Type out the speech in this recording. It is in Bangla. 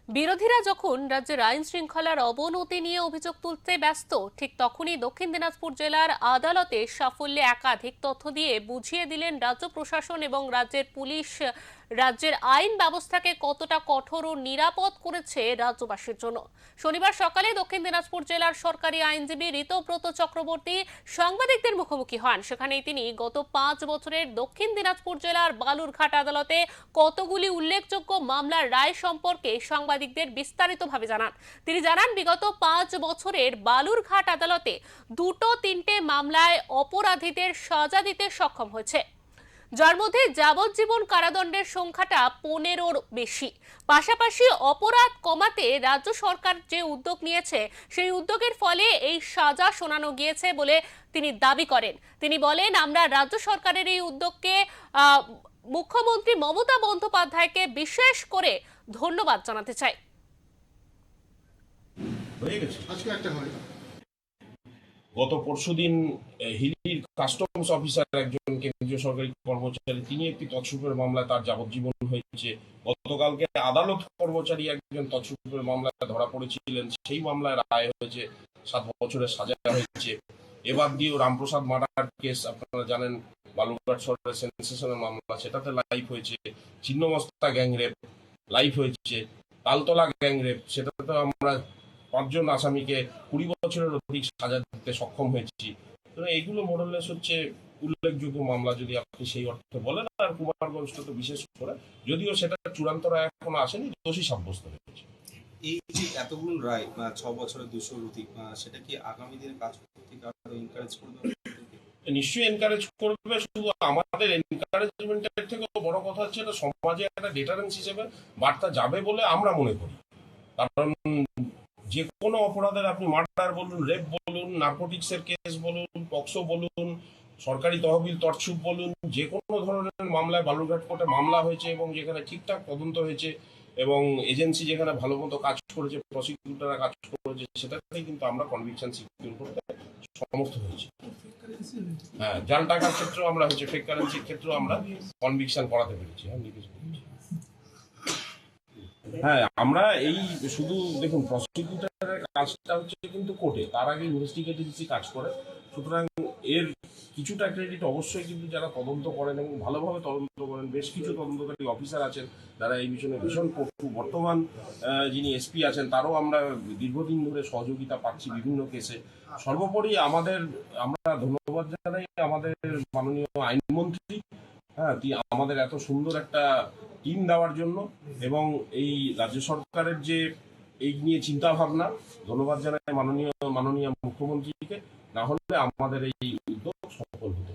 বিরোধীরা যখন রাজ্যের আইন শৃঙ্খলার অবনতি নিয়ে অভিযোগ তুলতে ব্যস্ত, ঠিক তখনই দক্ষিণ দিনাজপুর জেলার আদালতে সাফল্যে একাধিক তথ্য দিয়ে বুঝিয়ে দিলেন রাজ্য প্রশাসন এবং রাজ্যের পুলিশ রাজ্যের আইন ব্যবস্থাকে কতটা কঠোর ও নিরাপদ করেছে রাজ্যবাসীর জন্য। শনিবার সকালে দক্ষিণ দিনাজপুর জেলার সরকারি আইনজীবী ঋতব্রত চক্রবর্তী সাংবাদিকদের মুখোমুখি হন। সেখানেই তিনি গত 5 বছরের দক্ষিণ দিনাজপুর জেলার বালুরঘাট আদালতে কতগুলি উল্লেখযোগ্য মামলার রায় সম্পর্কে সাংবাদিকদের বিস্তারিতভাবে জানান। তিনি জানান, বিগত 5 বছরের বালুরঘাট আদালতে 2-3টে মামলায় অপরাধীদের সাজা দিতে সক্ষম হয়েছে, যার মধ্যে যাবজ্জীবন কারাদণ্ডের সংখ্যাটা 15-র বেশি। পাশাপাশি অপরাধ কমাতে রাজ্য সরকার যে উদ্যোগ নিয়েছে, সেই উদ্যোগের ফলে এই সাজা শোনানো গিয়েছে বলে তিনি দাবি করেন। তিনি বলেন, আমরা রাজ্য সরকারের এই উদ্যোগকে মুখ্যমন্ত্রী মমতা বন্দ্যোপাধ্যায়কে বিশেষ করে ধন্যবাদ জানাতে চাই। গত পরশুদিন হিলির কাস্টমস অফিসার, একজন কেন্দ্রীয় সরকারি কর্মচারী, তিনি একটি তৎসুপের মামলায় তার যাবজ্জীবন হয়েছে। গতকালকে আদালত কর্মচারী একজন তৎসুপের মামলায় ধরা পড়েছিলেন, সেই মামলায় রায় হয়েছে, 7 বছরের সাজা হয়েছে। এবার দিয়েও রামপ্রসাদ মার্ডার কেস, আপনারা জানেন, বালুরঘাট শহরের সেন্সেশনাল মামলা, সেটাতে লাইফ হয়েছে। ছিন্নমস্তা গ্যাংরেপ লাইফ হয়েছে। তালতলা গ্যাংরেপ, সেটাতে আমরা 5 জন আসামিকে 20 বছরের অধিক সাজা দিতে সক্ষম হয়েছি। তো এইগুলো মোরাললেস হচ্ছে উল্লেখযোগ্য মামলা, যদি আপনি সেই অর্থে বলেন। আর কুমারগঞ্জটা তো বিশেষ করে, যদিও সেটা চূড়ান্ত রায় এখনো আসেনি, দোষী সাব্যস্ত হয়েছে। এই যে এতগুলো রায় 6 বছরের 200-র অধিক, সেটা কি আগামী দিনে কাজ করতে আরো এনকারেজ করবে? নিশ্চয়ই এনকারেজ করবে। শুধু আমাদের এনকারেজমেন্টের থেকেও বড় কথা হচ্ছে, এটা সমাজে একটা ডেটারেন্স হিসেবে বার্তা যাবে বলে আমরা মনে করি। কারণ যে কোনো অপরাধের, আপনি মার্ডার বলুন, রেপ বলুন, নার্কোটিক্সের কেস বলুন, পক্সো বলুন, সরকারি তহবিল তছরূপ বলুন, যে কোনো ধরনের মামলায় বালুরঘাট কোর্টে মামলা হয়েছে এবং যেখানে ঠিকঠাক তদন্ত হয়েছে এবং এজেন্সি যেখানে ভালো মতো কাজ করেছে, প্রসিকিউটররা কাজ করেছে, সেটাতেই কিন্তু আমরা কনভিকশন সিকিউর করতে সমর্থ হয়েছি। হ্যাঁ, জাল টাকার ক্ষেত্রেও আমরা হয়েছে, ফেক কারেন্সির ক্ষেত্রেও আমরা কনভিকশন করাতে পেরেছি। হ্যাঁ, আমরা এই শুধু দেখুন, প্রসিকিউটরের কাজটা হচ্ছে কিন্তু কোর্টে, তার আগে ইনভেস্টিগেটিভ কাজ করে। সুতরাং এর কিছুটা ক্রেডিট অবশ্যই কিন্তু যারা তদন্ত করেন এবং ভালোভাবে তদন্ত করেন, বেশ কিছু তদন্তকারী অফিসার আছেন যারা এই বিষয়ে ভীষণ পটু। বর্তমান যিনি এসপি আছেন, তারও আমরা দীর্ঘদিন ধরে সহযোগিতা পাচ্ছি বিভিন্ন কেসে। সর্বোপরি আমরা ধন্যবাদ জানাই আমাদের মাননীয় আইনমন্ত্রী, হ্যাঁ, আমাদের এত সুন্দর একটা টিম দেওয়ার জন্য, এবং এই রাজ্য সরকারের যে এই নিয়ে চিন্তা ভাবনা, ধন্যবাদ জানাই মাননীয় মুখ্যমন্ত্রীকে। না হলে আমাদের এই উদ্যোগ সফল হতো।